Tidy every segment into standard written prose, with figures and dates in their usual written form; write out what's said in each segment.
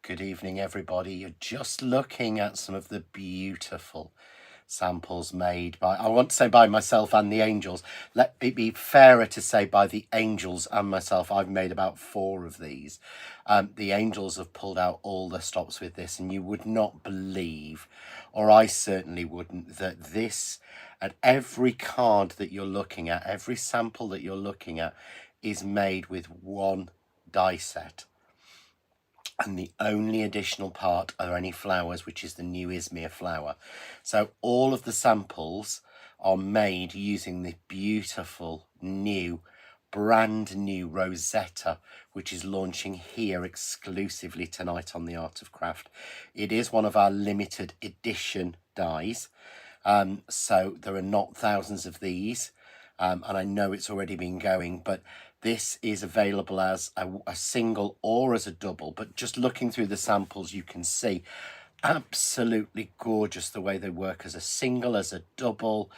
Good evening, everybody. You're just looking at some of the beautiful samples made by, I want to say by myself and the angels. Let it be fairer to say by the angels and myself. I've made about 4 of these. The angels have pulled out all the stops with this, and you would not believe, or I certainly wouldn't, that this, at every card that you're looking at, every sample that you're looking at, is made with one die set. And the only additional part are any flowers, which is the new Ismir flower. So all of the samples are made using the beautiful new, brand new Rosetta, which is launching here exclusively tonight on the Art of Craft. It is one of our limited edition dies. So there are not thousands of these. And I know it's already been going, but this is available as a single or as a double. But just looking through the samples, you can see absolutely gorgeous the way they work as a single, as a double.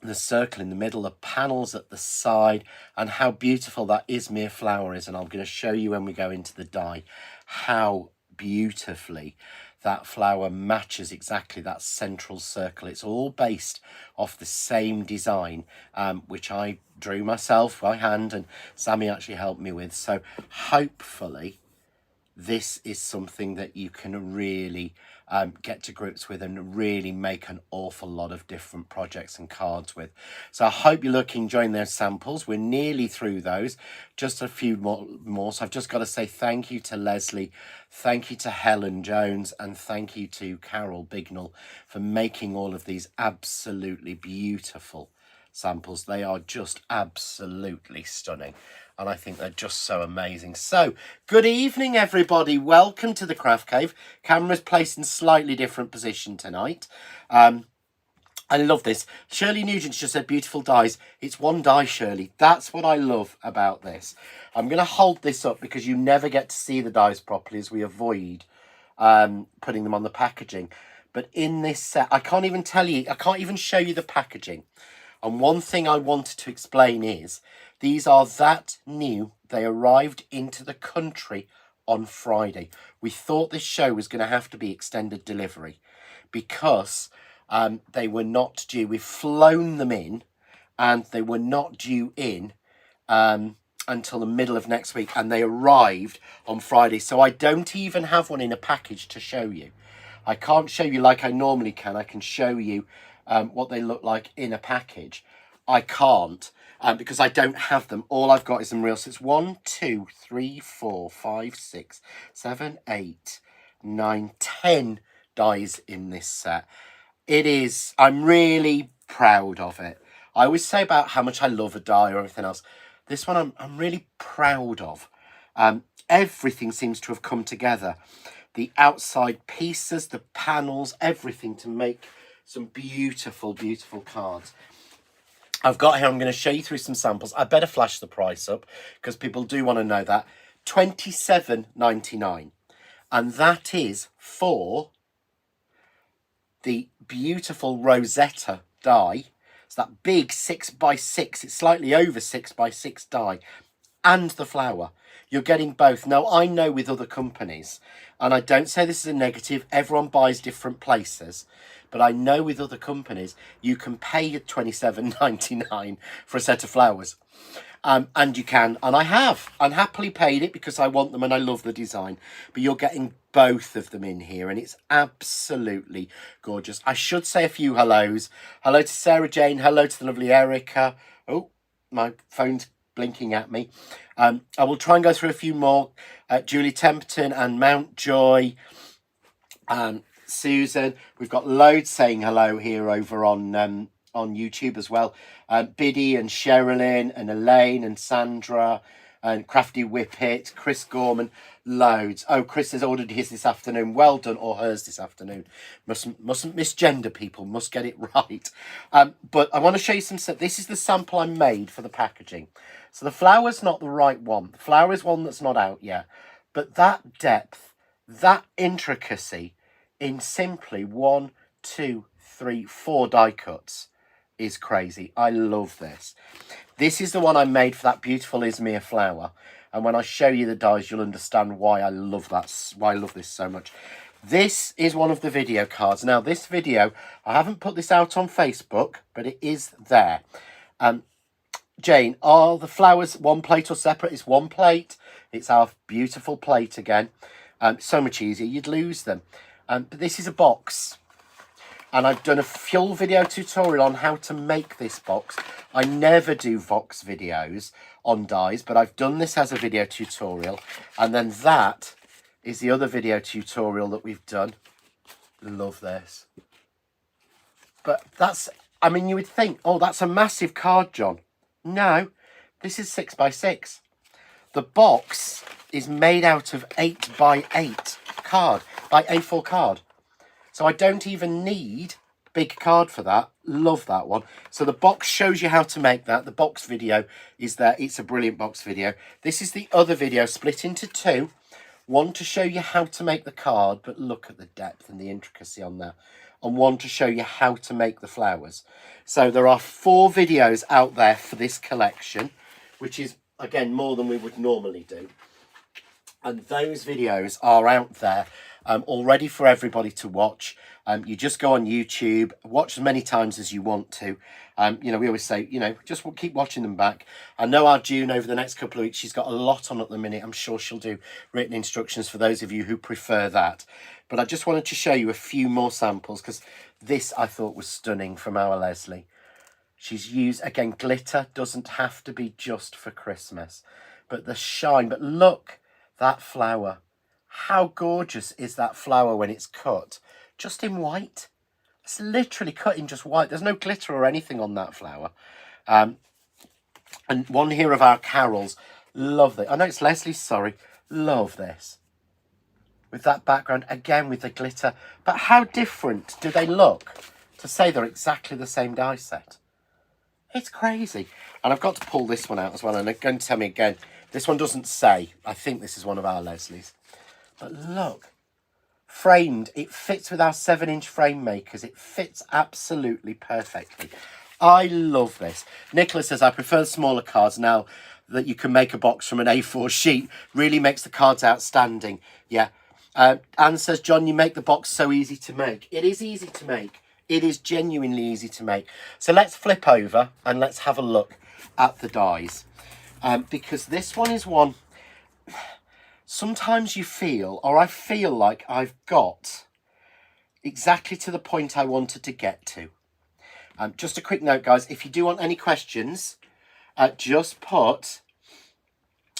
The circle in the middle, the panels at the side, and how beautiful that Ismir flower is. And I'm going to show you when we go into the die how beautifully that flower matches exactly that central circle. It's all based off the same design, which I drew myself by hand, and Sammy actually helped me with. So hopefully this is something that you can really get to grips with and really make an awful lot of different projects and cards with. So I hope you're enjoying those samples. We're nearly through those, just a few more. So I've just got to say thank you to Leslie, thank you to Helen Jones, and thank you to Carol Bignell for making all of these absolutely beautiful samples. They are just absolutely stunning, and I think they're just so amazing. So good evening, everybody. Welcome to the Craft Cave. Camera's placed in slightly different position tonight. I love this. Shirley Nugent's just said beautiful dies. It's one die, Shirley. That's what I love about this. I'm going to hold this up because you never get to see the dies properly, as we avoid putting them on the packaging. But in this set, I can't even tell you, I can't even show you the packaging. And one thing I wanted to explain is these are that new. They arrived into the country on Friday. We thought this show was going to have to be extended delivery because they were not due. We've flown them in, and they were not due in until the middle of next week, and they arrived on Friday. So I don't even have one in a package to show you. I can't show you like I normally can. I can show you what they look like in a package. I can't because I don't have them. All I've got is them real. So it's 1, 2, 3, 4, 5, 6, 7, 8, 9, 10 dies in this set. It is, I'm really proud of it. I always say about how much I love a die or everything else. This one I'm really proud of. Everything seems to have come together. The outside pieces, the panels, everything to make some beautiful, beautiful cards. I've got here, I'm going to show you through some samples. I better flash the price up because people do want to know that. $27.99. And that is for the beautiful Rosetta die. It's that big 6x6. It's slightly over 6x6 die. And the flower. You're getting both. Now, I know with other companies, and I don't say this is a negative, everyone buys different places, but I know with other companies, you can pay $27.99 for a set of flowers. And you can, and I have, and happily paid it because I want them and I love the design. But you're getting both of them in here, and it's absolutely gorgeous. I should say a few hellos. Hello to Sarah Jane. Hello to the lovely Erica. Oh, my phone's blinking at me. I will try and go through a few more. Julie Templeton and Mountjoy. Susan. We've got loads saying hello here over on YouTube as well. Biddy and Sherilyn and Elaine and Sandra and Crafty Whippet, Chris Gorman, loads. Oh, Chris has ordered his this afternoon. Well done, or hers this afternoon. Mustn't misgender people, must get it right. But I want to show you some. This is the sample I made for the packaging. So the flower's not the right one. The flower is one that's not out yet. But that depth, that intricacy in simply 1, 2, 3, 4 die cuts is crazy. I love this. This is the one I made for that beautiful Ismir flower. And when I show you the dies, you'll understand why I love that, why I love this so much. This is one of the video cards. Now, this video, I haven't put this out on Facebook, but it is there. Jane, are the flowers one plate or separate? It's one plate. It's our beautiful plate again. So much easier. You'd lose them. But this is a box. And I've done a full video tutorial on how to make this box. I never do Vox videos on dies, but I've done this as a video tutorial. And then that is the other video tutorial that we've done. Love this. But that's, I mean, you would think, oh, that's a massive card, John. No, this is 6x6. The box is made out of 8x8 card, by A4 card. So I don't even need big card for that. Love that one. So the box shows you how to make that. The box video is there. It's a brilliant box video. This is the other video split into two. One to show you how to make the card, but look at the depth and the intricacy on there. And one to show you how to make the flowers. So there are 4 videos out there for this collection, which is, again, more than we would normally do. And those videos are out there already for everybody to watch. You just go on YouTube, watch as many times as you want to. You know, we always say, you know, just keep watching them back. I know our June over the next couple of weeks, she's got a lot on at the minute. I'm sure she'll do written instructions for those of you who prefer that. But I just wanted to show you a few more samples because this I thought was stunning from our Leslie. She's used, again, glitter doesn't have to be just for Christmas. But the shine, but look, that flower. How gorgeous is that flower when it's cut? Just in white. It's literally cut in just white. There's no glitter or anything on that flower. And one here of our carols. Love it. I know it's Leslie's, sorry. Love this. With that background, again with the glitter. But how different do they look to say they're exactly the same die set? It's crazy. And I've got to pull this one out as well. And they're going to tell me again, this one doesn't say. I think this is one of our Leslie's. But look, framed, it fits with our 7-inch frame makers. It fits absolutely perfectly. I love this. Nicola says, I prefer smaller cards now that you can make a box from an A4 sheet. Really makes the cards outstanding. Yeah. Anne says, John, you make the box so easy to make. It is easy to make. It is genuinely easy to make. So let's flip over and let's have a look at the dies. Because this one is one... Sometimes you feel, or I feel like I've got exactly to the point I wanted to get to. Just a quick note, guys, if you do want any questions, just put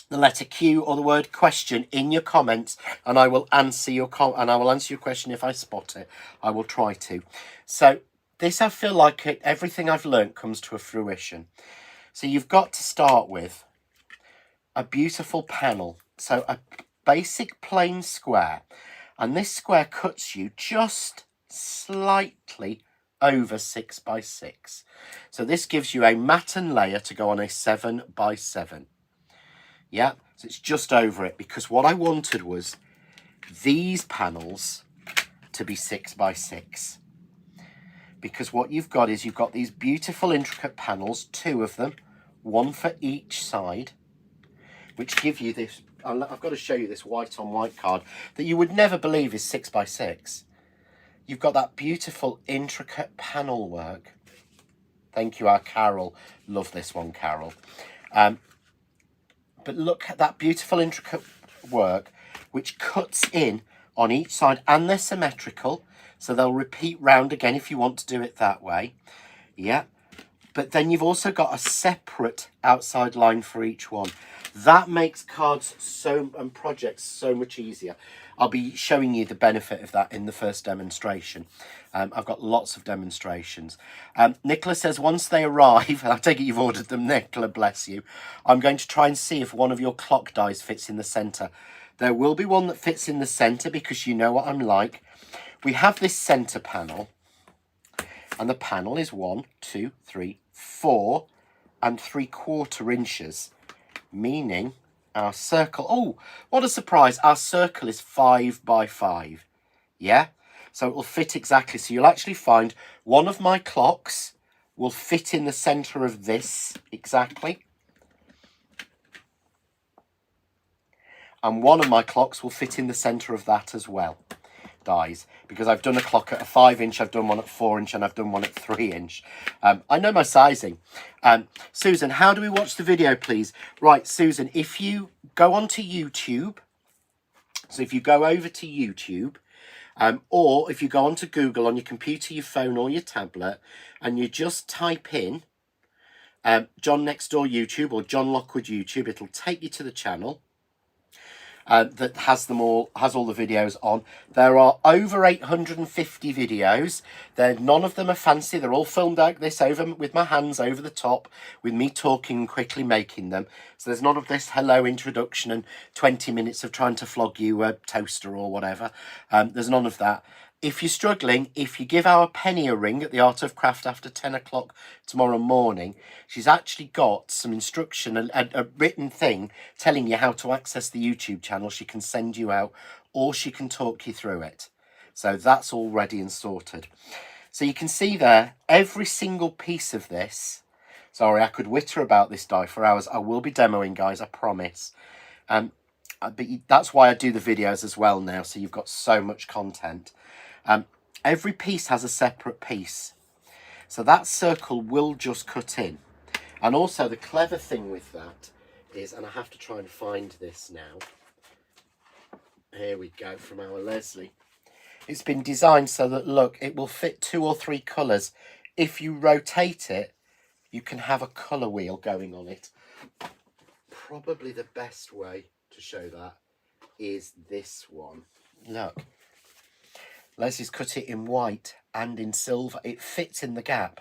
the letter Q or the word question in your comments, and I will answer your question if I spot it. I will try to. So this, I feel like everything I've learnt comes to a fruition. So you've got to start with a beautiful panel. So a basic plain square, and this square cuts you just slightly over 6x6. So this gives you a matten layer to go on a 7x7. Yeah, so it's just over it, because what I wanted was these panels to be 6x6. Because what you've got is you've got these beautiful intricate panels, 2 of them, 1 for each side, which give you this, I've got to show you this white on white card that you would never believe is 6x6. You've got that beautiful intricate panel work. Thank you, our Carol. Love this one, Carol. But look at that beautiful intricate work which cuts in on each side, and they're symmetrical, so they'll repeat round again if you want to do it that way. Yeah. But then you've also got a separate outside line for each one. That makes cards and projects so much easier. I'll be showing you the benefit of that in the first demonstration. I've got lots of demonstrations. Nicola says, once they arrive, and I take it you've ordered them, Nicola, bless you, I'm going to try and see if one of your clock dies fits in the centre. There will be one that fits in the centre, because you know what I'm like. We have this centre panel, and the panel is 1, 2, 3, 4 and 3/4 inches, meaning our circle, oh, what a surprise, our circle is 5x5. Yeah, so it will fit exactly. So you'll actually find one of my clocks, will fit in the centre of this exactly. And one of my clocks will fit in the centre of that as well, dies, because I've done a clock at a 5-inch, I've done one at 4-inch, and I've done one at 3-inch. I know my sizing. Susan, how do we watch the video, please? Right, Susan, if you go onto YouTube, so if you go over to YouTube, or if you go onto Google on your computer, your phone, or your tablet, and you just type in John Next Door YouTube or John Lockwood YouTube, it'll take you to the channel. That has all the videos on. There are over 850 videos. None of them are fancy. They're all filmed like this, over with my hands over the top, with me talking and quickly making them. So there's none of this hello introduction and 20 minutes of trying to flog you a toaster or whatever. There's none of that. If you're struggling, if you give our Penny a ring at the Art of Craft after 10 o'clock tomorrow morning, she's actually got some instruction, a written thing telling you how to access the YouTube channel. She can send you out, or she can talk you through it. So that's all ready and sorted. So you can see there, every single piece of this. Sorry, I could witter about this die for hours. I will be demoing, guys, I promise. But that's why I do the videos as well now, so you've got so much content. Every piece has a separate piece, so that circle will just cut in. And also the clever thing with that is, and I have to try and find this now, here we go, from our Leslie, it's been designed so that, look, it will fit 2 or 3 colours. If you rotate it, you can have a colour wheel going on it. Probably the best way to show that is this one. Look, Leslie's cut it in white and in silver. It fits in the gap.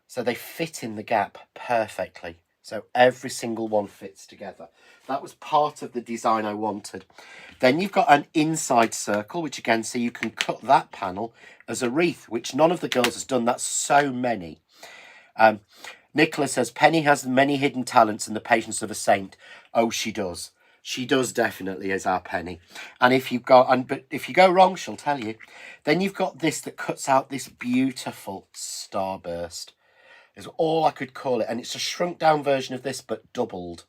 So they fit in the gap perfectly. So every single one fits together. That was part of the design I wanted. Then you've got an inside circle, which again, so you can cut that panel as a wreath, which none of the girls has done. That's so many. Nicola says, Penny has many hidden talents and the patience of a saint. Oh, she does. She does definitely, as our Penny. And if you go, but if you go wrong, she'll tell you. Then you've got this that cuts out this beautiful starburst. Is all I could call it. And it's a shrunk down version of this, but doubled.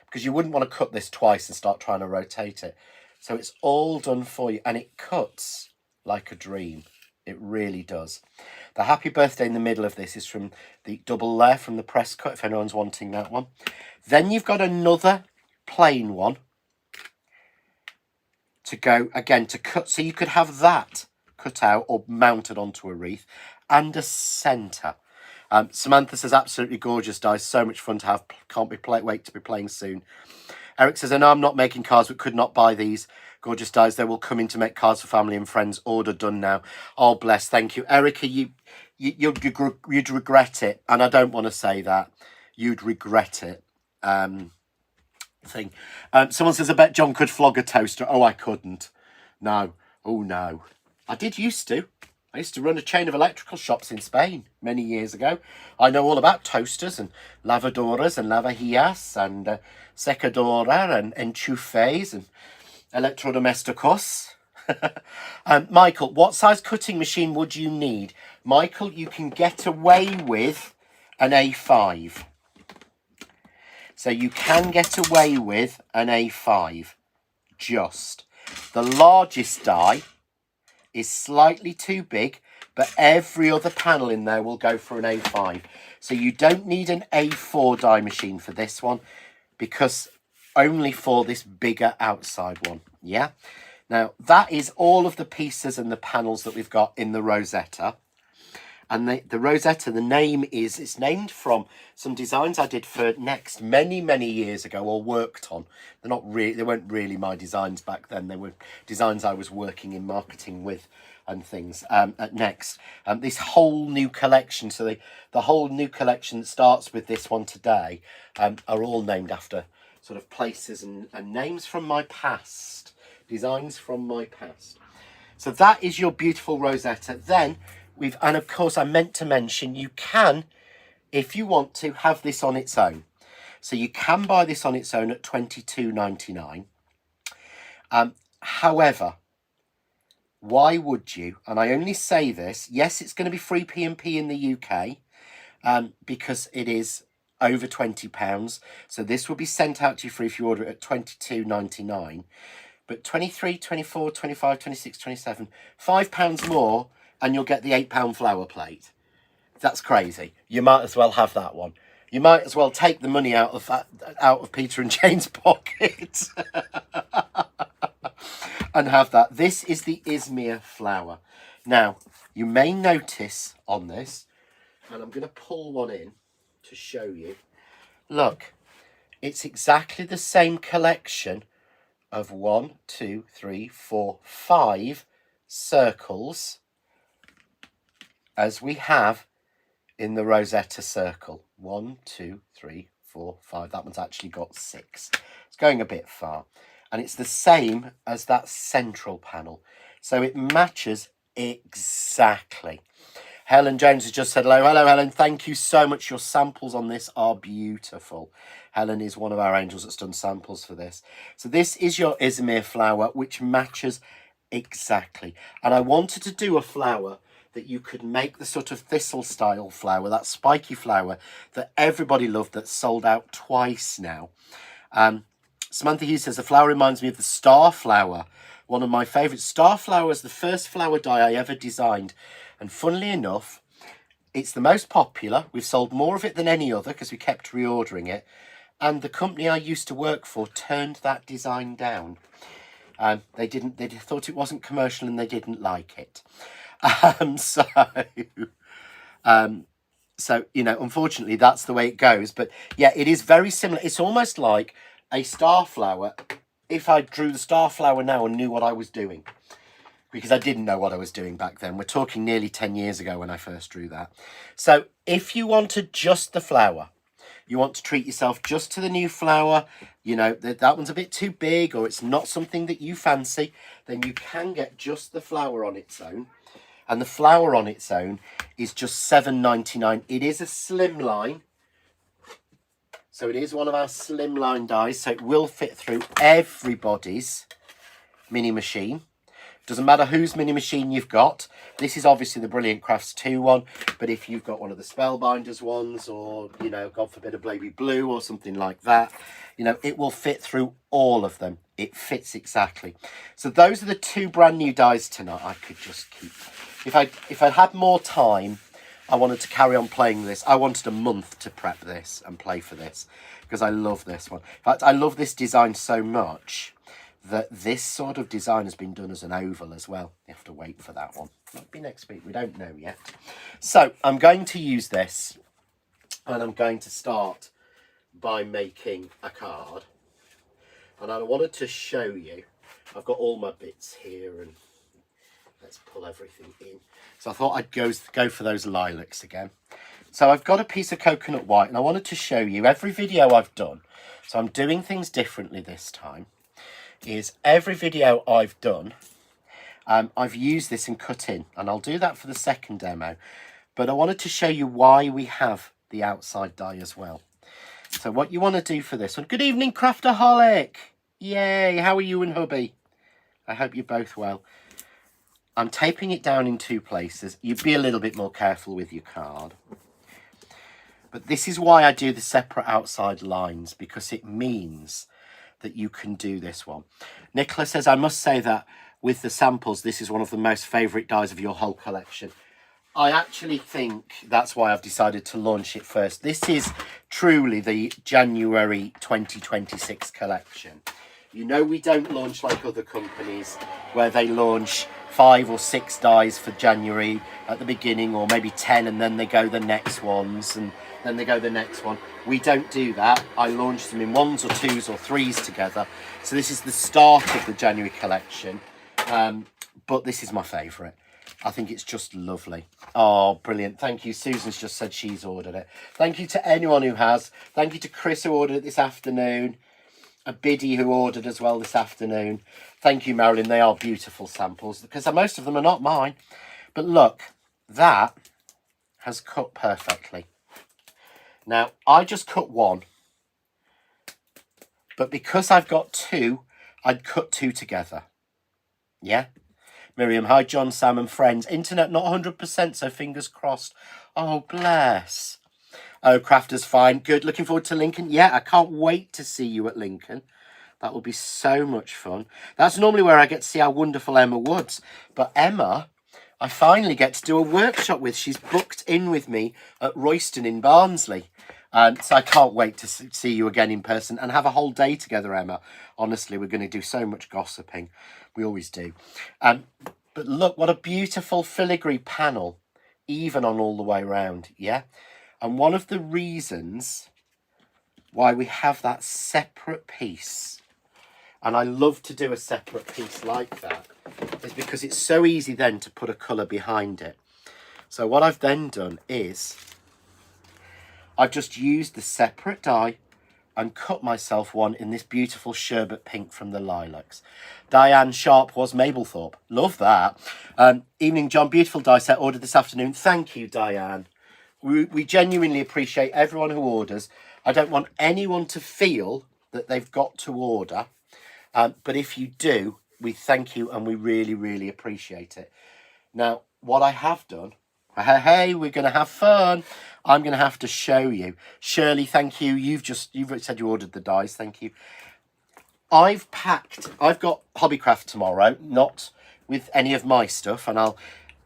Because you wouldn't want to cut this twice and start trying to rotate it. So it's all done for you. And it cuts like a dream. It really does. The happy birthday in the middle of this is from the double layer from the press cut, if anyone's wanting that one. Then you've got another plain one to go again to cut, so you could have that cut out or mounted onto a wreath, and a centre. Samantha says, absolutely gorgeous dies, so much fun to have, can't wait to be playing soon. Eric says, I know I'm not making cards but could not buy these gorgeous dies. They will come in to make cards for family and friends. Order done now. Oh, bless, thank you. Erica, you'd regret it, and I don't want to say that. You'd regret it. Thing. Someone says, I bet John could flog a toaster. Oh, I couldn't. No. Oh, no. I did used to. I used to run a chain of electrical shops in Spain many years ago. I know all about toasters and lavadoras and lavajillas and secadora and enchufes and electrodomesticos. Michael, what size cutting machine would you need? Michael, you can get away with an A5. So you can get away with an A5, just. The largest die is slightly too big, but every other panel in there will go for an A5. So you don't need an A4 die machine for this one, because only for this bigger outside one, yeah? Now, that is all of the pieces and the panels that we've got in the Rosetta. And the Rosetta, the name is, it's named from some designs I did for Next many, many years ago, or worked on. They weren't really my designs back then. They were designs I was working in marketing with and things at Next. This whole new collection, so the whole new collection that starts with this one today, are all named after sort of places and names from my past. Designs from my past. So that is your beautiful Rosetta. Then and of course I meant to mention, you can, if you want to, have this on its own. So you can buy this on its own at $22.99. However, why would you? And I only say this, yes, it's going to be free P&P in the UK. because it is over £20. So this will be sent out to you free if you order it at £22.99. But 23, 24, 25, 26, 27, £5 more, and you'll get the £8 flower plate. That's crazy. You might as well have that one. You might as well take the money out of Peter and Jane's pocket and have that. This is the Ismir flower. Now, you may notice on this, and I'm going to pull one in to show you. Look, it's exactly the same collection of 1, 2, 3, 4, 5 circles as we have in the Rosetta circle. 1, 2, 3, 4, 5. That one's actually got 6. It's going a bit far. And it's the same as that central panel. So it matches exactly. Helen Jones has just said hello. Hello, Helen. Thank you so much. Your samples on this are beautiful. Helen is one of our angels that's done samples for this. So this is your Ismir flower, which matches exactly. And I wanted to do a flower that you could make the sort of thistle style flower, that spiky flower that everybody loved, that's sold out twice now. Samantha Hughes says, the flower reminds me of the star flower. One of my favourites. Star flower is the first flower dye I ever designed. And funnily enough, it's the most popular. We've sold more of it than any other because we kept reordering it. And the company I used to work for turned that design down. They thought it wasn't commercial and they didn't like it. So, you know, unfortunately, that's the way it goes. But yeah, it is very similar. It's almost like a star flower if I drew the star flower now and knew what I was doing. Because I didn't know what I was doing back then. We're talking nearly 10 years ago when I first drew that. So if you wanted just the flower, you want to treat yourself just to the new flower, you know, that one's a bit too big or it's not something that you fancy, then you can get just the flower on its own. And the flower on its own is just £7.99. It is a slimline. So it is one of our slimline dies. So it will fit through everybody's mini machine. Doesn't matter whose mini machine you've got. This is obviously the Brilliant Crafts 2 one. But if you've got one of the Spellbinders ones or, you know, God forbid a Baby Blue or something like that, you know, it will fit through all of them. It fits exactly. So those are the 2 brand new dies tonight. I could just keep... If I had more time, I wanted to carry on playing this. I wanted a month to prep this and play for this because I love this one. In fact, I love this design so much that this sort of design has been done as an oval as well. You have to wait for that one. Might be next week. We don't know yet. So I'm going to use this and I'm going to start by making a card. And I wanted to show you, I've got all my bits here and let's pull everything in. So I thought I'd go for those lilacs again. So I've got a piece of coconut white and I wanted to show you every video I've done. So I'm doing things differently this time. Is every video I've done, I've used this and cut in. And I'll do that for the second demo. But I wanted to show you why we have the outside die as well. So what you want to do for this one. Good evening, Craftaholic. Yay, how are you and hubby? I hope you're both well. I'm taping it down in 2 places. You'd be a little bit more careful with your card. But this is why I do the separate outside lines, because it means that you can do this one. Nicola says, I must say that with the samples, this is one of the most favourite dies of your whole collection. I actually think that's why I've decided to launch it first. This is truly the January 2026 collection. You know, we don't launch like other companies where they launch 5 or 6 dies for January at the beginning, or maybe 10, and then they go the next ones, and then they go the next one. We don't do that. I launch them in 1s or 2s or 3s together. So this is the start of the January collection, but this is my favourite. I think it's just lovely. Oh, brilliant. Thank you. Susan's just said she's ordered it. Thank you to anyone who has. Thank you to Chris who ordered it this afternoon. A Biddy who ordered as well this afternoon. Thank you, Marilyn. They are beautiful samples because most of them are not mine. But look, that has cut perfectly. Now, I just cut 1. But because I've got 2, I'd cut 2 together. Yeah? Miriam, hi, John, Sam and friends. Internet not 100%, so fingers crossed. Oh, bless. Oh, Crafter's fine. Good. Looking forward to Lincoln. Yeah, I can't wait to see you at Lincoln. That will be so much fun. That's normally where I get to see our wonderful Emma Woods. But Emma, I finally get to do a workshop with. She's booked in with me at Royston in Barnsley. So I can't wait to see you again in person and have a whole day together, Emma. Honestly, we're going to do so much gossiping. We always do. But look, what a beautiful filigree panel, even on all the way around, yeah? And one of the reasons why we have that separate piece, and I love to do a separate piece like that, is because it's so easy then to put a colour behind it. So what I've then done is I've just used the separate die and cut myself one in this beautiful sherbet pink from the Lilacs. Diane Sharp was Mablethorpe. Love that. Evening John, beautiful die set ordered this afternoon. Thank you, Diane. We genuinely appreciate everyone who orders. I don't want anyone to feel that they've got to order. But if you do, we thank you and we really, really appreciate it. Now, what I have done, hey, we're going to have fun. I'm going to have to show you. Shirley, thank you. You've said you ordered the dies. Thank you. I've got Hobbycraft tomorrow, not with any of my stuff. And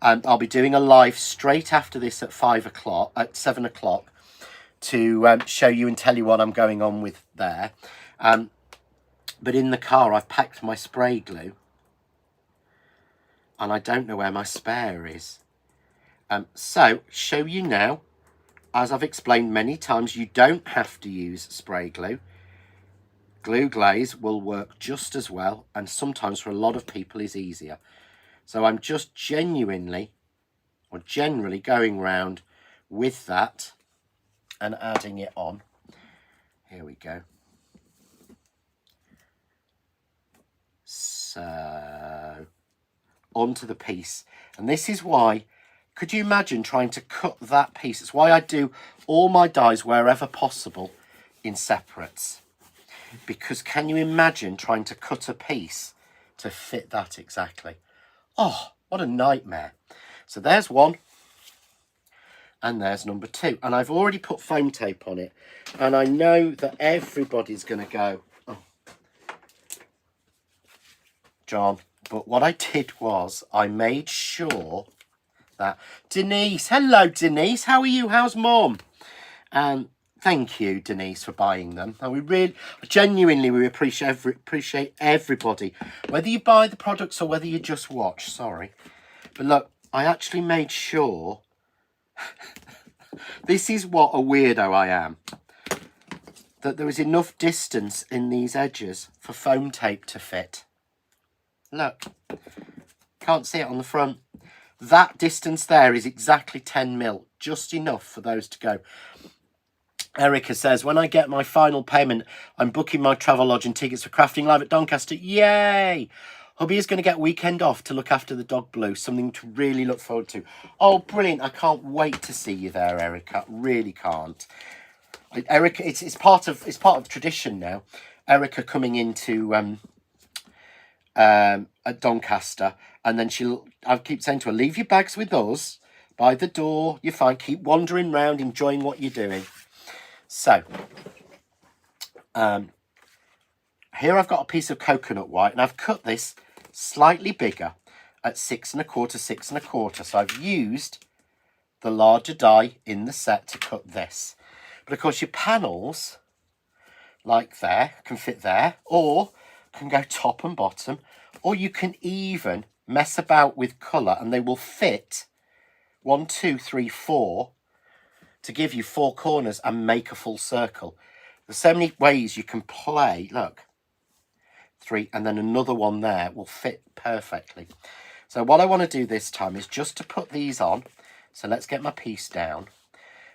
I'll be doing a live straight after this at 7 o'clock to show you and tell you what I'm going on with there. But in the car, I've packed my spray glue. And I don't know where my spare is. So, show you now. As I've explained many times, you don't have to use spray glue. Glue glaze will work just as well. And sometimes for a lot of people is easier. So I'm just generally going round with that and adding it on. Here we go. So, onto the piece. And this is why, could you imagine trying to cut that piece? It's why I do all my dies wherever possible in separates. Because can you imagine trying to cut a piece to fit that exactly? Oh, what a nightmare. So there's one. And there's number 2. And I've already put foam tape on it. And I know that everybody's going to go, oh, John. But what I did was I made sure that Denise, hello Denise, how are you? How's Mum? Thank you, Denise, for buying them. And we genuinely appreciate everybody, whether you buy the products or whether you just watch. Sorry, but look, I actually made sure. This is what a weirdo I am. That there was enough distance in these edges for foam tape to fit. Look, can't see it on the front. That distance there is exactly 10 mil, just enough for those to go. Erica says, when I get my final payment, I'm booking my travel lodge and tickets for Crafting Live at Doncaster. Yay! Hubby is going to get weekend off to look after the dog Blue, something to really look forward to. Oh, brilliant. I can't wait to see you there, Erica. Really can't. Erica, it's part of tradition now. Erica coming into at Doncaster, and then I keep saying to her, leave your bags with us by the door. You're fine. Keep wandering around, enjoying what you're doing. So, here I've got a piece of coconut white, and I've cut this slightly bigger at 6 1/4, 6 1/4. So I've used the larger die in the set to cut this. But of course your panels, like there, can fit there, or can go top and bottom, or you can even mess about with colour and they will fit 1, 2, 3, 4 to give you 4 corners and make a full circle. There's so many ways you can play. Look, 3, and then another one there will fit perfectly. So what I want to do this time is just to put these on. So let's get my piece down.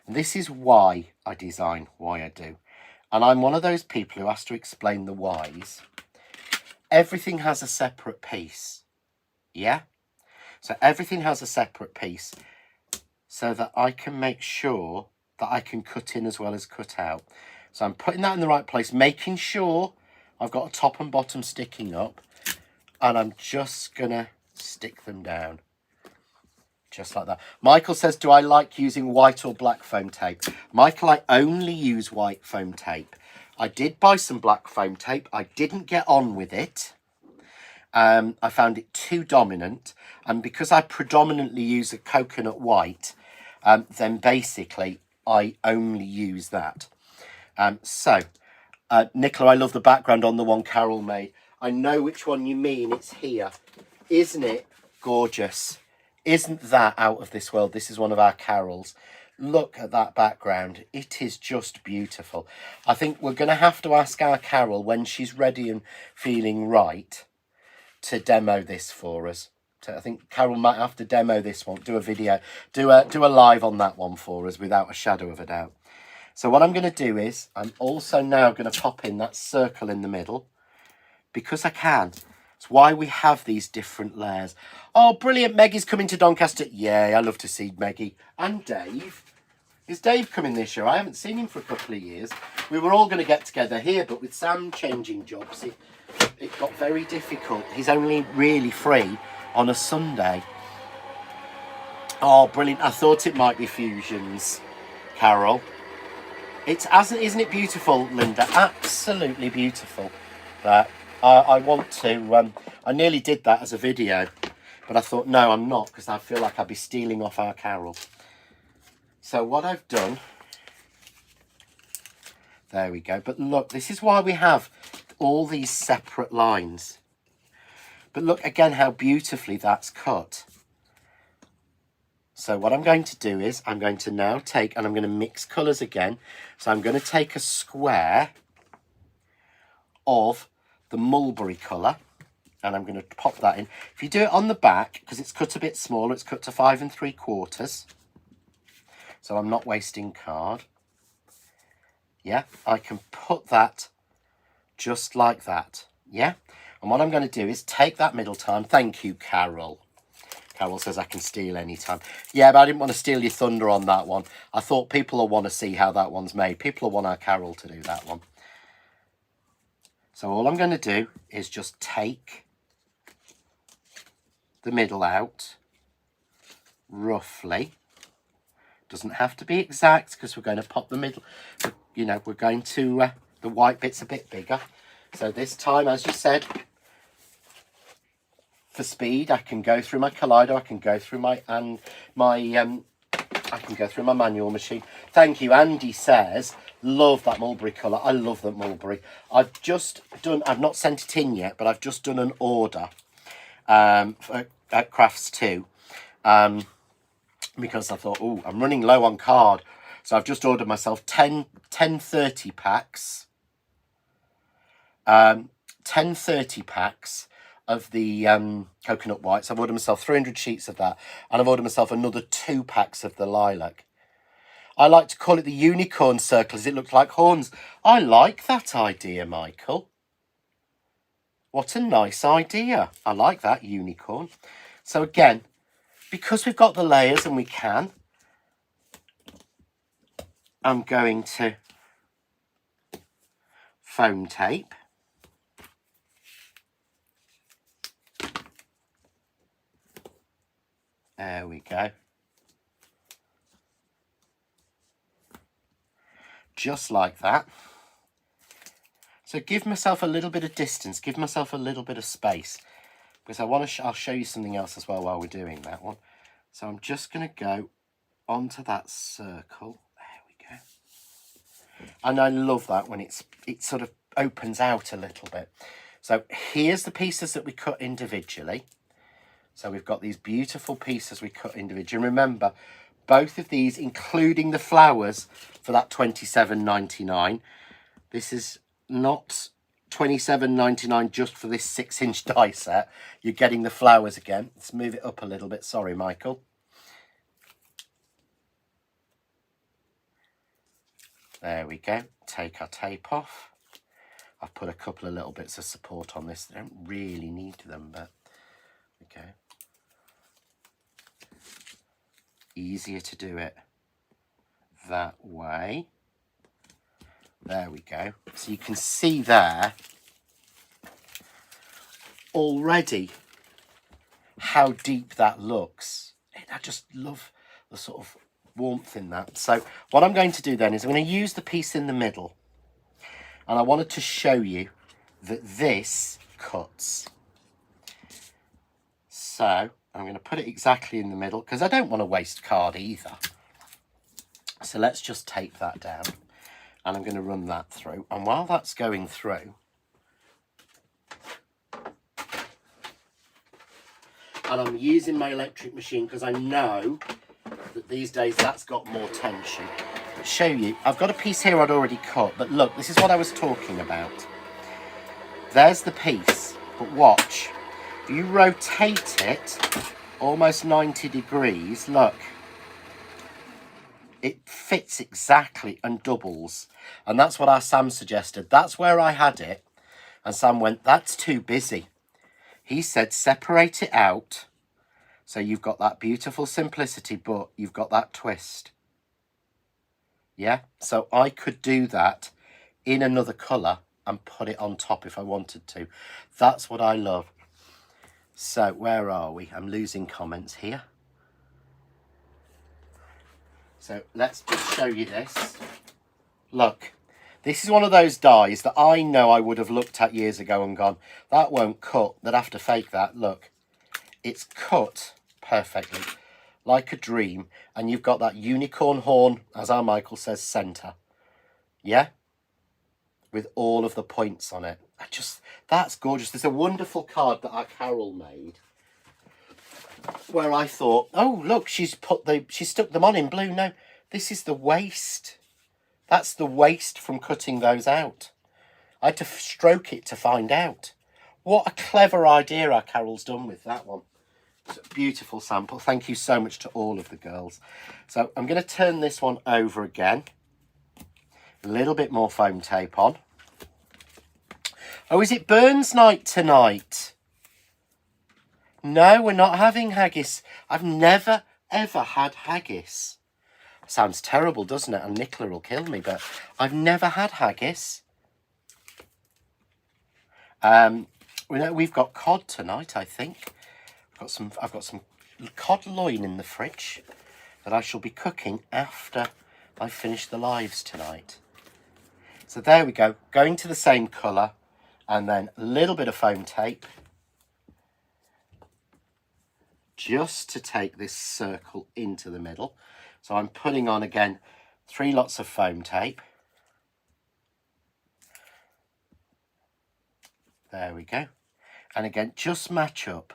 And this is why I design, why I do. And I'm one of those people who has to explain the whys. Everything has a separate piece. Yeah? So everything has a separate piece so that I can make sure that I can cut in as well as cut out. So I'm putting that in the right place, making sure I've got a top and bottom sticking up, and I'm just going to stick them down. Just like that. Michael says, do I like using white or black foam tape? Michael, I only use white foam tape. I did buy some black foam tape. I didn't get on with it. I found it too dominant. And because I predominantly use a coconut white, then basically I only use that. Nicola, I love the background on the one Carol made. I know which one you mean. It's here. Isn't it gorgeous? Isn't that out of this world? This is one of our Carols. Look at that background. It is just beautiful. I think we're going to have to ask our Carol when she's ready and feeling right to demo this for us. So I think Carol might have to demo this one, do a video, do a live on that one for us without a shadow of a doubt. So what I'm going to do is I'm also now going to pop in that circle in the middle because I can. It's why we have these different layers. Oh, brilliant. Maggie's coming to Doncaster. Yay, I love to see Maggie. And Dave. Is Dave coming this year? I haven't seen him for a couple of years. We were all going to get together here, but with Sam changing jobs, it got very difficult. He's only really free on a Sunday. Oh, brilliant. I thought it might be fusions, Carol. Isn't it beautiful, Linda? Absolutely beautiful. That I want to, I nearly did that as a video, but I thought, no, I'm not, because I feel like I'd be stealing off our Carol. So what I've done, there we go. But look, this is why we have all these separate lines. But look again how beautifully that's cut. So what I'm going to do is I'm going to now take, and I'm going to mix colours again. So I'm going to take a square of the mulberry colour and I'm going to pop that in. If you do it on the back, because it's cut a bit smaller, it's cut to 5 3/4. So I'm not wasting card. Yeah, I can put that just like that. Yeah, and what I'm going to do is take that middle time. Thank you, Carol. Carol says I can steal any time. Yeah, but I didn't want to steal your thunder on that one. I thought people will want to see how that one's made. People will want our Carol to do that one. So all I'm going to do is just take the middle out, roughly. Doesn't have to be exact because we're going to pop the middle. You know, we're going to, the white bit's a bit bigger. So this time, as you said, for speed, I can go through my Kaleido, I can go through my manual machine. Thank you. Andy says, love that mulberry colour. I love that mulberry. I've not sent it in yet, but I've just done an order at Crafts 2 because I thought, oh, I'm running low on card. So I've just ordered myself 10 30 packs. 10 30 packs of the coconut whites. I've ordered myself 300 sheets of that, and I've ordered myself another 2 packs of the lilac. I like to call it the unicorn circle as it looks like horns. I like that idea, Michael. What a nice idea. I like that unicorn. So again, because we've got the layers and we can, I'm going to foam tape. There we go. Just like that. So give myself a little bit of distance, give myself a little bit of space, because I'll show you something else as well while we're doing that one. So I'm just going to go onto that circle. There we go. And I love that when it sort of opens out a little bit. So here's the pieces that we cut individually. So we've got these beautiful pieces we cut individually. And remember, both of these, including the flowers for that $27.99. This is not $27.99 just for this 6-inch die set. You're getting the flowers again. Let's move it up a little bit. Sorry, Michael. There we go. Take our tape off. I've put a couple of little bits of support on this. I don't really need them, but okay. Easier to do it that way. There we go. So you can see there already how deep that looks. It I just love the sort of warmth in that. So what I'm going to do then is I'm going to use the piece in the middle, and I wanted to show you that this cuts. So I'm going to put it exactly in the middle because I don't want to waste card either. So let's just tape that down, and I'm going to run that through. And while that's going through, and I'm using my electric machine because I know that these days that's got more tension. But show you, I've got a piece here I'd already cut, but look, this is what I was talking about. There's the piece, but watch. If you rotate it almost 90 degrees, look, it fits exactly and doubles. And that's what our Sam suggested. That's where I had it. And Sam went, that's too busy. He said, separate it out. So you've got that beautiful simplicity, but you've got that twist. Yeah, so I could do that in another colour and put it on top if I wanted to. That's what I love. So where are we? I'm losing comments here. So let's just show you this. Look, this is one of those dies that I know I would have looked at years ago and gone, that won't cut, they'd have to fake that. Look, it's cut perfectly, like a dream. And you've got that unicorn horn, as our Michael says, centre. Yeah? With all of the points on it. That's gorgeous. There's a wonderful card that our Carol made where I thought, oh, look, she's stuck them on in blue. No, this is the waste. That's the waste from cutting those out. I had to stroke it to find out. What a clever idea our Carol's done with that one. It's a beautiful sample. Thank you so much to all of the girls. So I'm going to turn this one over again. A little bit more foam tape on. Oh, is it Burns night tonight? No, we're not having haggis. I've never, ever had haggis. Sounds terrible, doesn't it? And Nicola will kill me, but I've never had haggis. We've got cod tonight, I think. I've got some cod loin in the fridge that I shall be cooking after I finish the lives tonight. So there we go. Going to the same colour, and then a little bit of foam tape. Just to take this circle into the middle. So I'm putting on again 3 lots of foam tape. There we go. And again, just match up.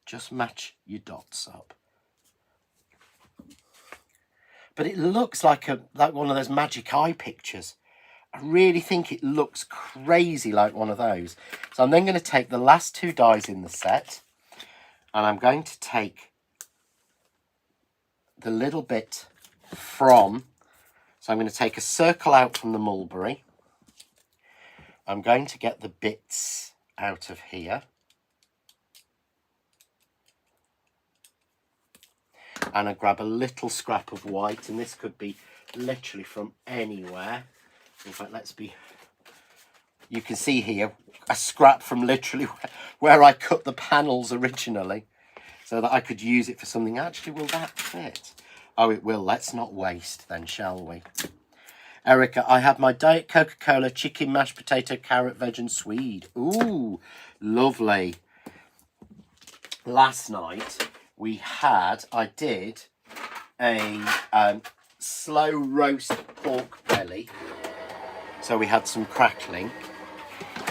Just match your dots up. But it looks like one of those magic eye pictures. I really think it looks crazy like one of those. So I'm then going to take the last 2 dies in the set. And I'm going to take the little bit from, so I'm going to take a circle out from the mulberry. I'm going to get the bits out of here. And I grab a little scrap of white, and this could be literally from anywhere. In fact, you can see here a scrap from literally where I cut the panels originally, so that I could use it for something. Actually, will that fit? Oh, it will. Let's not waste then, shall we? Erica, I have my Diet Coca-Cola, chicken, mashed potato, carrot, veg and swede. Ooh, lovely. Last night I did a slow roast pork belly. So we had some crackling.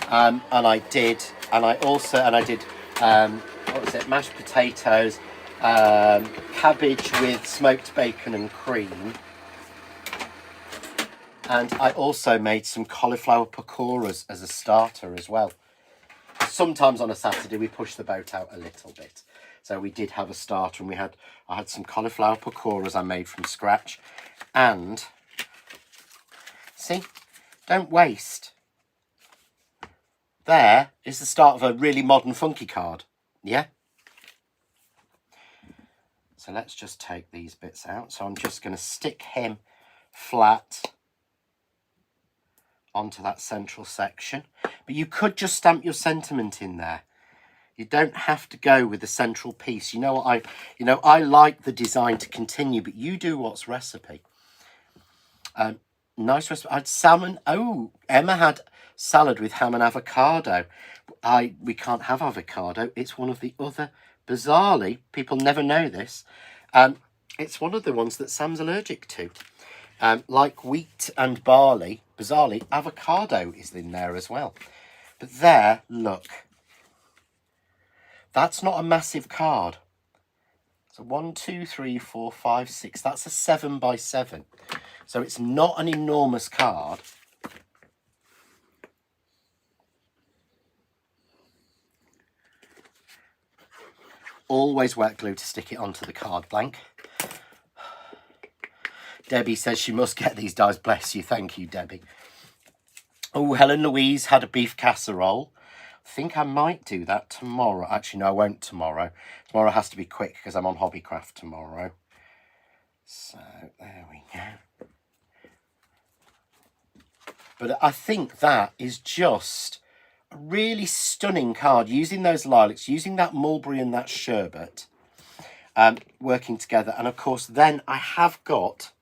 And I did what was it, mashed potatoes, cabbage with smoked bacon and cream. And I also made some cauliflower pakoras as a starter as well. Sometimes on a Saturday we push the boat out a little bit. So we did have a starter, and I had some cauliflower pakoras I made from scratch. And see, don't waste. There is the start of a really modern funky card. Yeah? So let's just take these bits out. So I'm just going to stick him flat onto that central section. But you could just stamp your sentiment in there. You don't have to go with the central piece. You know what I like the design to continue, but you do what's recipe. Nice recipe. I had salmon. Oh, Emma had salad with ham and avocado. We can't have avocado. It's one of the other, bizarrely, people never know this. It's one of the ones that Sam's allergic to. Like wheat and barley, bizarrely, avocado is in there as well. But there, look. That's not a massive card. So 1, 2, 3, 4, 5, 6. That's a 7 by 7. So it's not an enormous card. Always wet glue to stick it onto the card blank. Debbie says she must get these dies. Bless you. Thank you, Debbie. Oh, Helen Louise had a beef casserole. I think I might do that tomorrow. Actually, no, I won't tomorrow. Tomorrow has to be quick because I'm on Hobbycraft tomorrow. So, there we go. But I think that is just a really stunning card. Using those lilacs, using that mulberry and that sherbet, working together. And, of course, then I have got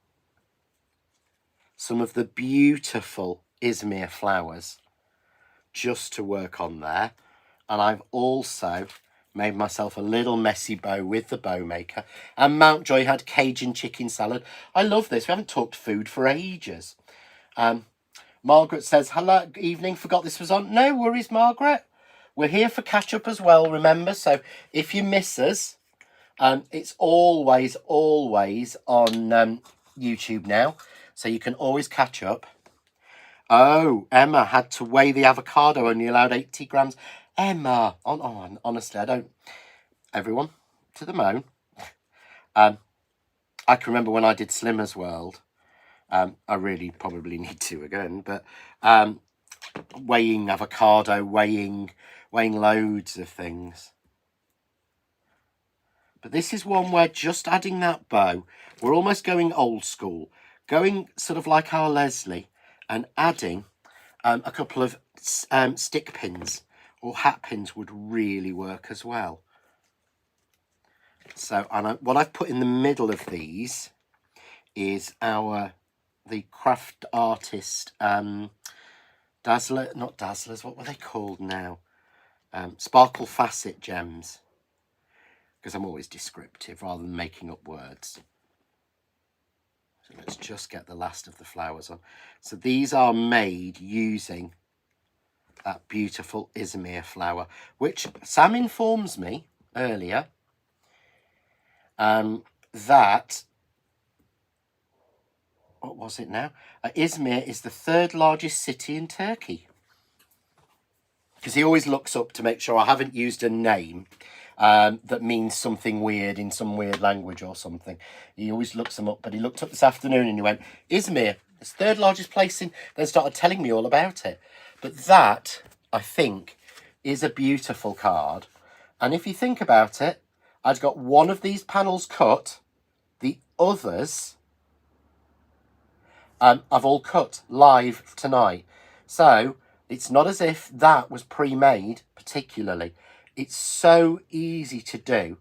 some of the beautiful Ismir flowers just to work on there. And I've also made myself a little messy bow with the bow maker. And Mountjoy had Cajun chicken salad. I love this. We haven't talked food for ages. Margaret says, hello, evening, forgot this was on. No worries, Margaret. We're here for catch up as well, remember. So if you miss us, it's always on YouTube now. So you can always catch up. Oh, Emma had to weigh the avocado, only allowed 80 grams. Emma, honestly, I don't. Everyone, to the moan. I can remember when I did Slimmer's World. I really probably need to again, but weighing avocado, weighing loads of things. But this is one where just adding that bow, we're almost going old school, going sort of like our Leslie, and adding a couple of stick pins or hat pins would really work as well. So, what I've put in the middle of these is the craft artist not dazzlers, what were they called now? Sparkle facet gems. Because I'm always descriptive rather than making up words. So let's just get the last of the flowers on. So these are made using that beautiful Ismir flower, which Sam informs me earlier that, what was it now? Izmir is the 3rd largest city in Turkey. Because he always looks up to make sure I haven't used a name that means something weird in some weird language or something. He always looks them up, but he looked up this afternoon and he went, Izmir, it's 3rd largest place in, then started telling me all about it. But that, I think, is a beautiful card. And if you think about it, I've got one of these panels cut, the others I've all cut live tonight. So it's not as if that was pre-made particularly. It's so easy to do.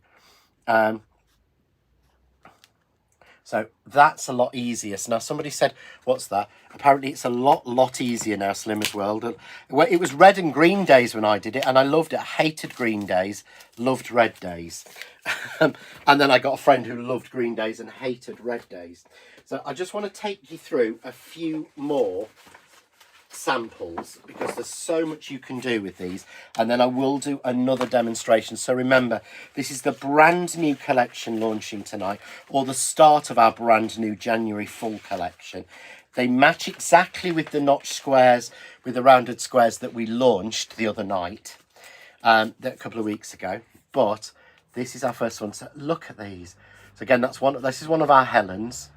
So that's a lot easier. So now somebody said, what's that? Apparently it's a lot easier now, Slimmer's World. It was red and green days when I did it, and I loved it. I hated green days, loved red days. And then I got a friend who loved green days and hated red days. So I just want to take you through a few more samples because there's so much you can do with these, and then I will do another demonstration. So remember, this is the brand new collection launching tonight, or the start of our brand new January full collection. They match exactly with the notch squares, with the rounded squares that we launched the other night, a couple of weeks ago. But this is our first one. So look at these. So again, this is one of our Helens,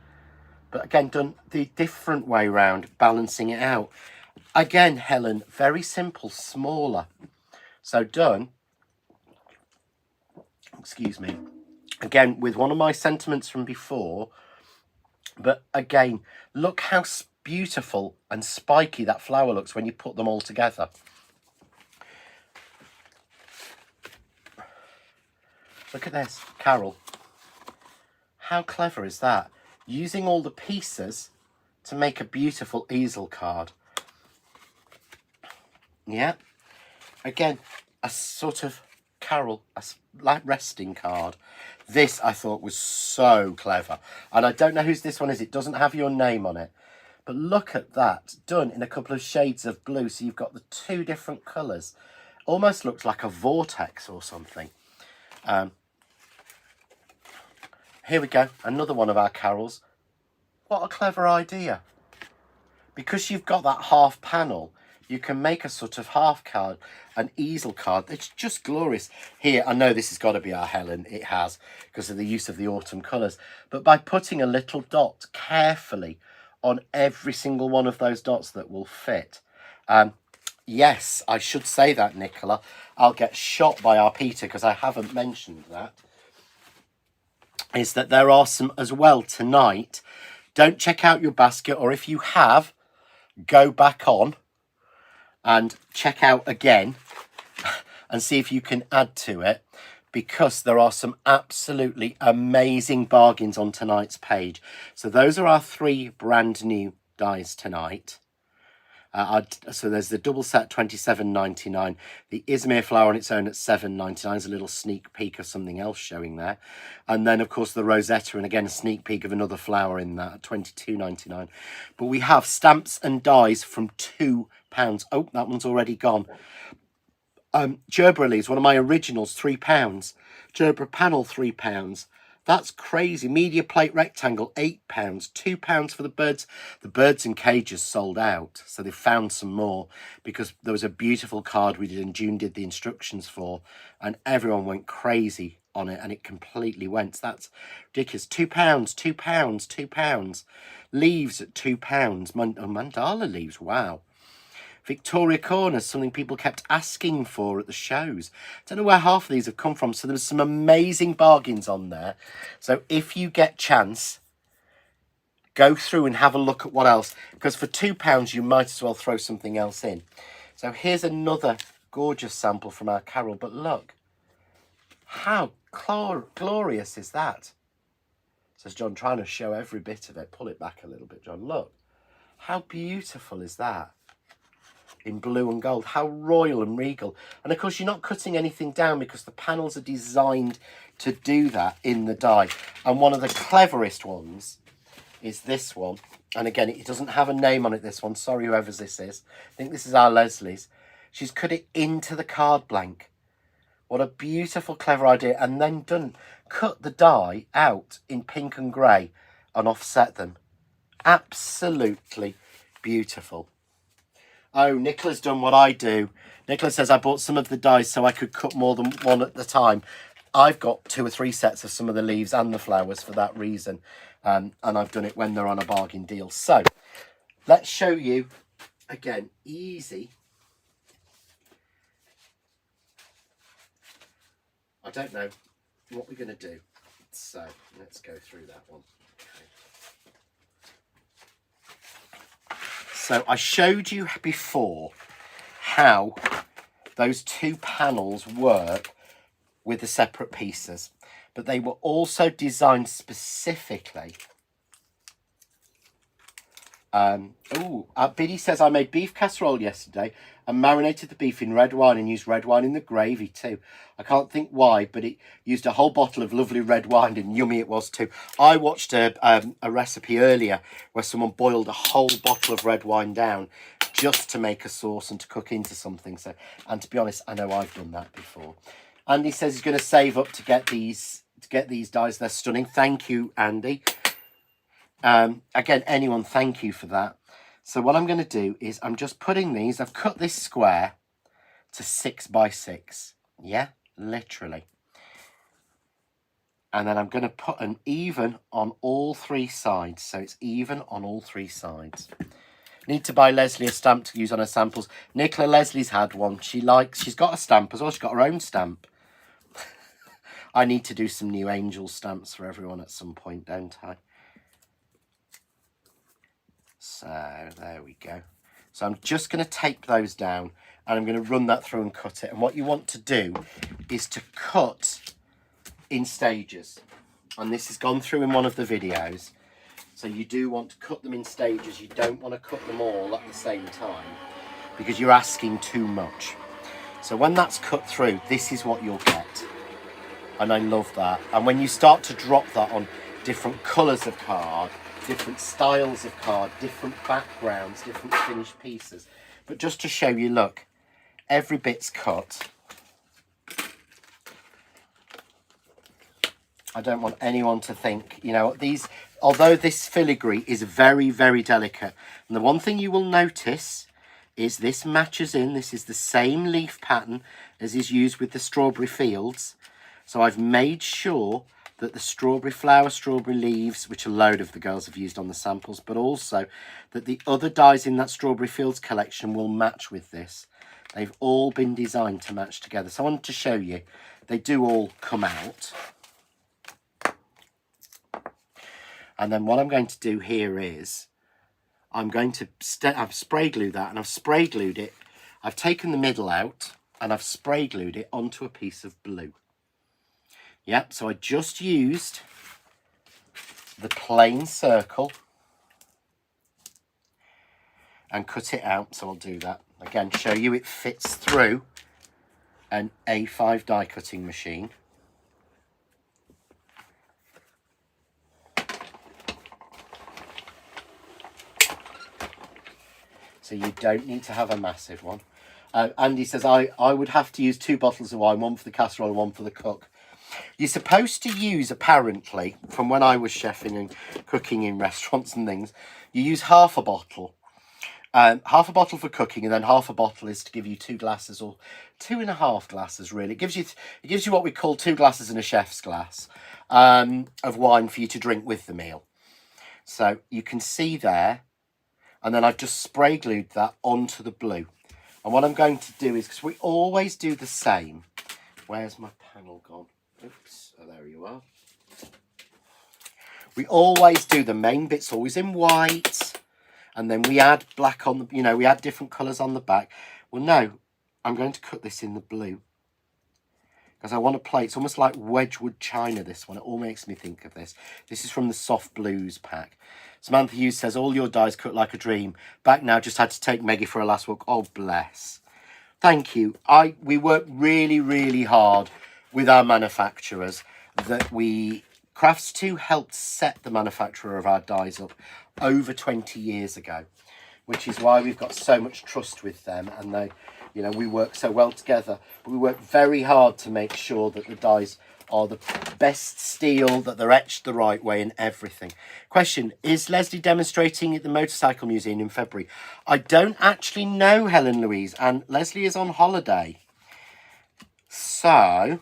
but again done the different way round, balancing it out. Again, Helen, very simple, smaller. So done, excuse me, again, with one of my sentiments from before. But again, look how beautiful and spiky that flower looks when you put them all together. Look at this, Carol. How clever is that? Using all the pieces to make a beautiful easel card. Yeah. Again, a sort of Carol, like resting card. This I thought was so clever. And I don't know whose this one is. It doesn't have your name on it. But look at that, done in a couple of shades of blue. So you've got the two different colours. Almost looks like a vortex or something. Here we go, another one of our carols. What a clever idea. Because you've got that half panel, you can make a sort of half card, an easel card. It's just glorious. Here, I know this has got to be our Helen. It has, because of the use of the autumn colours. But by putting a little dot carefully on every single one of those dots that will fit. Yes, I should say that, Nicola. I'll get shot by our Peter because I haven't mentioned that. Is that there are some as well tonight. Don't check out your basket, or if you have, go back on and check out again and see if you can add to it, because there are some absolutely amazing bargains on tonight's page. So those are our 3 brand new dies tonight. So there's the double set £27.99, the Ismir flower on its own at £7.99. There's a little sneak peek of something else showing there, and then of course the Rosetta, and again a sneak peek of another flower in that at £22.99. But we have stamps and dies from £2. Oh, that one's already gone. Gerbera leaves, one of my originals, £3. Gerbera panel, £3. That's crazy. Media plate rectangle, £8. £2 for the birds. The birds in cages sold out, so they found some more because there was a beautiful card we did and June did the instructions for, and everyone went crazy on it, and it completely went. So that's ridiculous. £2, £2, £2. Leaves at £2. Mandala leaves, wow. Victoria Corners, something people kept asking for at the shows. Don't know where half of these have come from. So there's some amazing bargains on there. So if you get chance, go through and have a look at what else. Because for £2, you might as well throw something else in. So here's another gorgeous sample from our Carol. But look, how glorious is that? Says John, trying to show every bit of it. Pull it back a little bit, John. Look, how beautiful is that? In blue and gold, how royal and regal. And of course you're not cutting anything down because the panels are designed to do that in the die. And one of the cleverest ones is this one, and again it doesn't have a name on it, this one, sorry whoever's this is. I think this is our Leslie's. She's cut it into the card blank. What a beautiful clever idea. And then cut the die out in pink and grey and offset them. Absolutely beautiful. Oh, Nicola's done what I do. Nicola says I bought some of the dies so I could cut more than one at the time. I've got 2 or 3 sets of some of the leaves and the flowers for that reason. And I've done it when they're on a bargain deal. So let's show you, again, easy. I don't know what we're going to do. So let's go through that one. So I showed you before how those 2 panels work with the separate pieces, but they were also designed specifically. Biddy says, I made beef casserole yesterday and marinated the beef in red wine and used red wine in the gravy too. I can't think why, but it used a whole bottle of lovely red wine and yummy it was too. I watched a recipe earlier where someone boiled a whole bottle of red wine down just to make a sauce and to cook into something. So, and to be honest, I know I've done that before. Andy says he's going to save up to get these dies. They're stunning. Thank you, Andy. Again, anyone, thank you for that. So what I'm going to do is I'm just putting these, I've cut this square to 6 by 6. Yeah, literally. And then I'm going to put an even on all 3 sides. So it's even on all 3 sides. Need to buy Leslie a stamp to use on her samples. Nicola, Leslie's had one. She's got a stamp as well. She's got her own stamp. I need to do some new angel stamps for everyone at some point, don't I? So there we go. So I'm just going to tape those down and I'm going to run that through and cut it. And what you want to do is to cut in stages. And this has gone through in one of the videos. So you do want to cut them in stages. You don't want to cut them all at the same time because you're asking too much. So when that's cut through, this is what you'll get. And I love that. And when you start to drop that on different colours of card, different styles of card, different backgrounds, different finished pieces. But just to show you, look, every bit's cut. I don't want anyone to think, you know, these, although this filigree is very, very delicate. And the one thing you will notice is this matches in. This is the same leaf pattern as is used with the strawberry fields. So I've made sure that the strawberry flower, strawberry leaves, which a load of the girls have used on the samples, but also that the other dies in that strawberry fields collection will match with this. They've all been designed to match together. So I wanted to show you, they do all come out. And then what I'm going to do here is, I'm going to, I've spray glued that, and I've spray glued it. I've taken the middle out, and I've spray glued it onto a piece of blue. Yep, so I just used the plain circle and cut it out, so I'll do that. Again, show you it fits through an A5 die cutting machine. So you don't need to have a massive one. Andy says, I would have to use 2 bottles of wine, one for the casserole and one for the cook. You're supposed to use, apparently, from when I was chefing and cooking in restaurants and things, you use half a bottle. Half a bottle for cooking, and then half a bottle is to give you 2 glasses, or 2.5 glasses, really. It gives you what we call 2 glasses in a chef's glass of wine for you to drink with the meal. So you can see there. And then I've just spray glued that onto the blue. And what I'm going to do is, because we always do the same. Where's my panel gone? Oops, oh, there you are. We always do the main bits always in white. And then we add black on the, you know, we add different colours on the back. Well, no, I'm going to cut this in the blue. Because I want to play, it's almost like Wedgwood China, this one. It all makes me think of this. This is from the Soft Blues pack. Samantha Hughes says, all your dies cut like a dream. Back now, just had to take Meggie for a last walk. Oh, bless. Thank you. We work really, really hard with our manufacturers. Crafts 2 helped set the manufacturer of our dies up over 20 years ago, which is why we've got so much trust with them. And they, you know, we work so well together. But we work very hard to make sure that the dies are the best steel, that they're etched the right way and everything. Question, is Leslie demonstrating at the Motorcycle Museum in February? I don't actually know, Helen Louise, and Leslie is on holiday. So,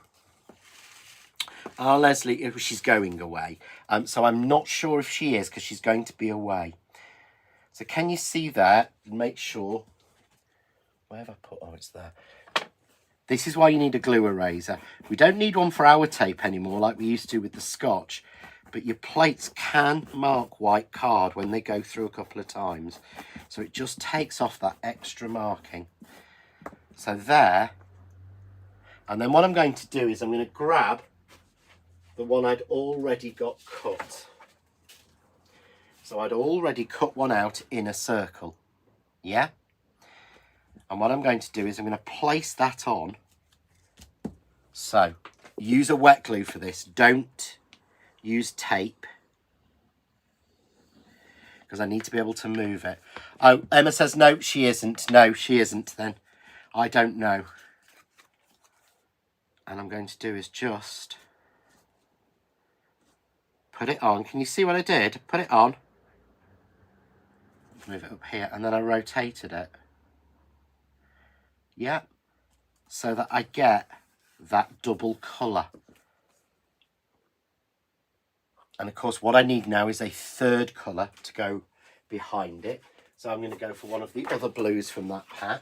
Leslie, she's going away. So I'm not sure if she is, because she's going to be away. So can you see that? Make sure. Where have I put? Oh, it's there. This is why you need a glue eraser. We don't need one for our tape anymore like we used to with the Scotch, but your plates can mark white card when they go through a couple of times. So it just takes off that extra marking. So there. And then what I'm going to do is I'm going to grab the one I'd already got cut. So I'd already cut one out in a circle. Yeah? And what I'm going to do is I'm going to place that on. So, use a wet glue for this. Don't use tape, because I need to be able to move it. Oh, Emma says, no, she isn't. No, she isn't then. I don't know. And I'm going to do is just put it on. Can you see what I did? Put it on. Move it up here. And then I rotated it. Yeah, so that I get that double colour. And of course what I need now is a third colour to go behind it. So I'm going to go for one of the other blues from that pack,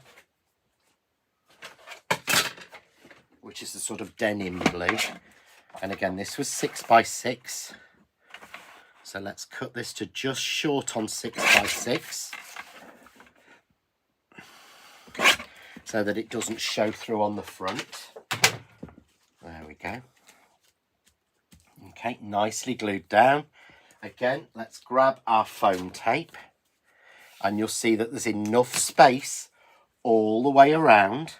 which is the sort of denim blue. And again, this was 6x6. So let's cut this to just short on 6x6. So that it doesn't show through on the front. There we go. Okay, nicely glued down. Again, let's grab our foam tape, and you'll see that there's enough space all the way around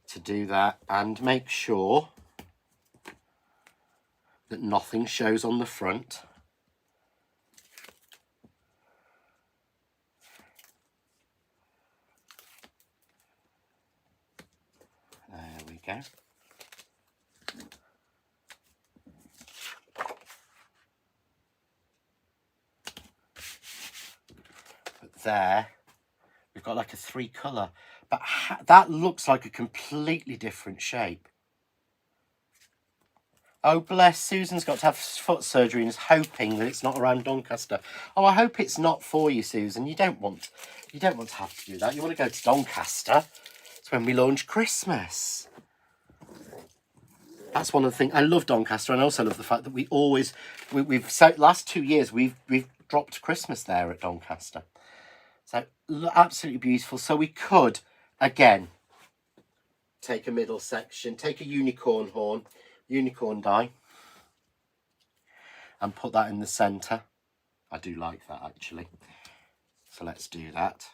to do that, and make sure that nothing shows on the front. There we go. But there, we've got like a 3-colour, but that looks like a completely different shape. Oh, bless, Susan's got to have foot surgery and is hoping that it's not around Doncaster. Oh, I hope it's not for you, Susan. You don't want to have to do that. You want to go to Doncaster. It's when we launch Christmas. That's one of the things. I love Doncaster, and I also love the fact that we've so last 2 years we've dropped Christmas there at Doncaster. So absolutely beautiful. So we could again take a middle section, take a unicorn die, and put that in the centre. I do like that actually. So let's do that.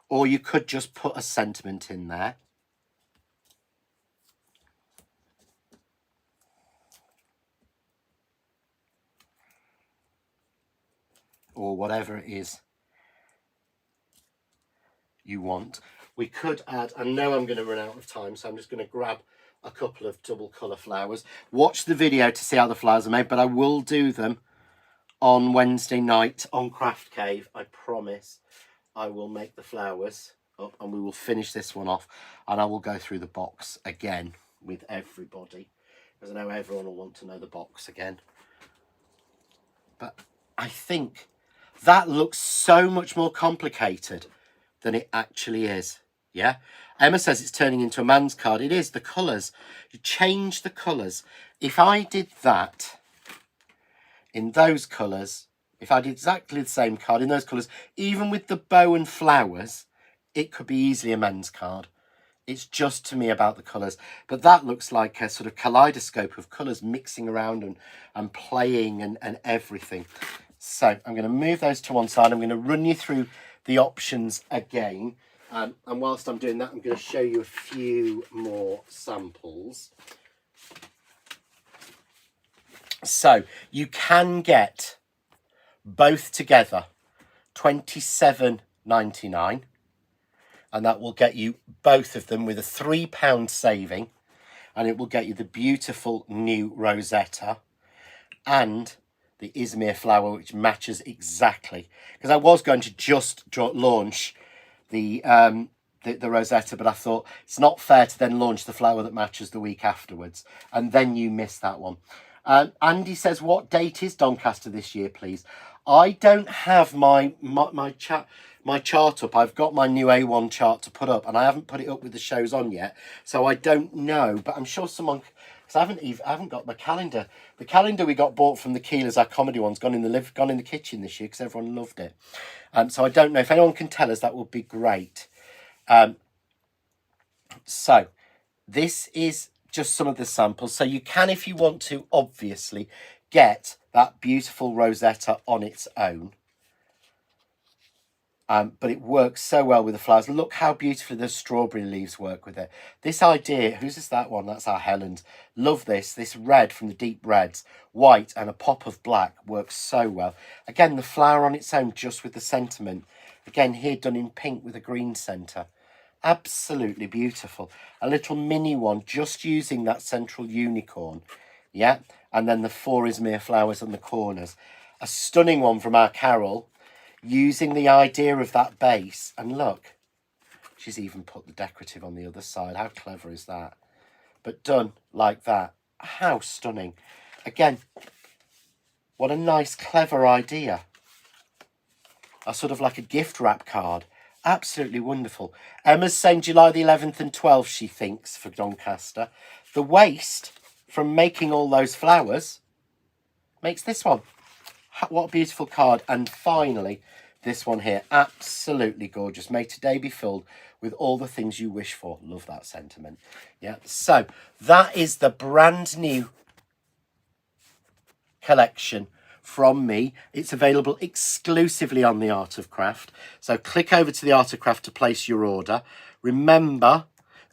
Or you could just put a sentiment in there. Or whatever it is you want. We could add, I know I'm going to run out of time, so I'm just going to grab a couple of double colour flowers. Watch the video to see how the flowers are made, but I will do them on Wednesday night on Craft Cave. I promise I will make the flowers up, and we will finish this one off, and I will go through the box again with everybody, because I know everyone will want to know the box again. But I think that looks so much more complicated than it actually is. Yeah, Emma says it's turning into a man's card. It is, the colours. You change the colours. If I did that in those colours, if I did exactly the same card in those colours, even with the bow and flowers, it could be easily a men's card. It's just to me about the colours. But that looks like a sort of kaleidoscope of colours mixing around and playing and everything. So I'm going to move those to one side. I'm going to run you through the options again. And whilst I'm doing that, I'm going to show you a few more samples. So you can get both together, £27.99. And that will get you both of them with a £3 saving. And it will get you the beautiful new Rosetta and the Ismir flower, which matches exactly. Because I was going to just launch the Rosetta, but I thought it's not fair to then launch the flower that matches the week afterwards, and then you miss that one. Andy says, what date is Doncaster this year, please? I don't have my chart up. I've got my new A1 chart to put up, and I haven't put it up with the shows on yet, so I don't know. But I'm sure someone, because I haven't got my calendar. The calendar we got bought from the Keelers, our comedy one's gone in the kitchen this year because everyone loved it. So I don't know if anyone can tell us. That would be great. So this is just some of the samples. So you can, if you want to, obviously get that beautiful Rosetta on its own. But it works so well with the flowers. Look how beautifully the strawberry leaves work with it. This idea, whose is that one? That's our Helen's. Love this. This red from the deep reds, white and a pop of black works so well. Again, the flower on its own, just with the sentiment. Again, here done in pink with a green centre. Absolutely beautiful. A little mini one, just using that central unicorn. Yeah, and then the 4 Ismir flowers on the corners. A stunning one from our Carol, using the idea of that base. And look, she's even put the decorative on the other side. How clever is that? But done like that. How stunning. Again, what a nice, clever idea. A sort of like a gift wrap card. Absolutely wonderful. Emma's saying July the 11th and 12th, she thinks, for Doncaster. The waste from making all those flowers makes this one. What a beautiful card. And finally, This one here, absolutely gorgeous. May today be filled with all the things you wish for. Love that sentiment. Yeah, so that is the brand new collection from me. It's available exclusively on the Art of Craft. So click over to the Art of Craft to place your order. Remember,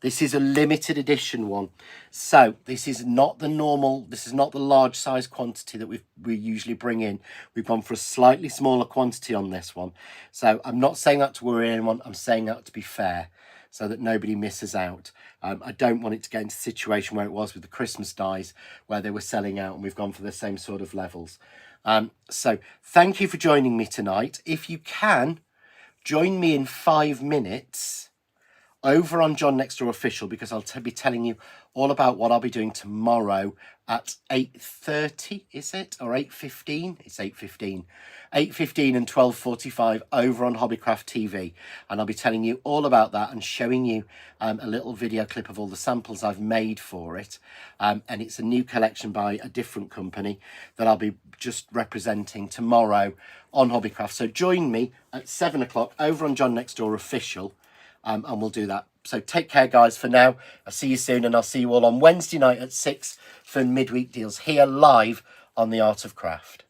this is a limited edition one. So this is not the normal, this is not the large size quantity that we usually bring in. We've gone for a slightly smaller quantity on this one. So I'm not saying that to worry anyone. I'm saying that to be fair, so that nobody misses out. I don't want it to get into a situation where it was with the Christmas dies, where they were selling out and we've gone for the same sort of levels. So thank you for joining me tonight. If you can, join me in 5 minutes over on John Next Door Official, because I'll be telling you all about what I'll be doing tomorrow at 8:30, is it? Or 8:15? It's 8:15. 8:15 and 12:45 over on Hobbycraft TV. And I'll be telling you all about that and showing you a little video clip of all the samples I've made for it. And it's a new collection by a different company that I'll be just representing tomorrow on Hobbycraft. So join me at 7 o'clock over on John Next Door Official. And we'll do that. So take care, guys, for now. I'll see you soon, and I'll see you all on Wednesday night at 6 for midweek deals here live on the Art of Craft.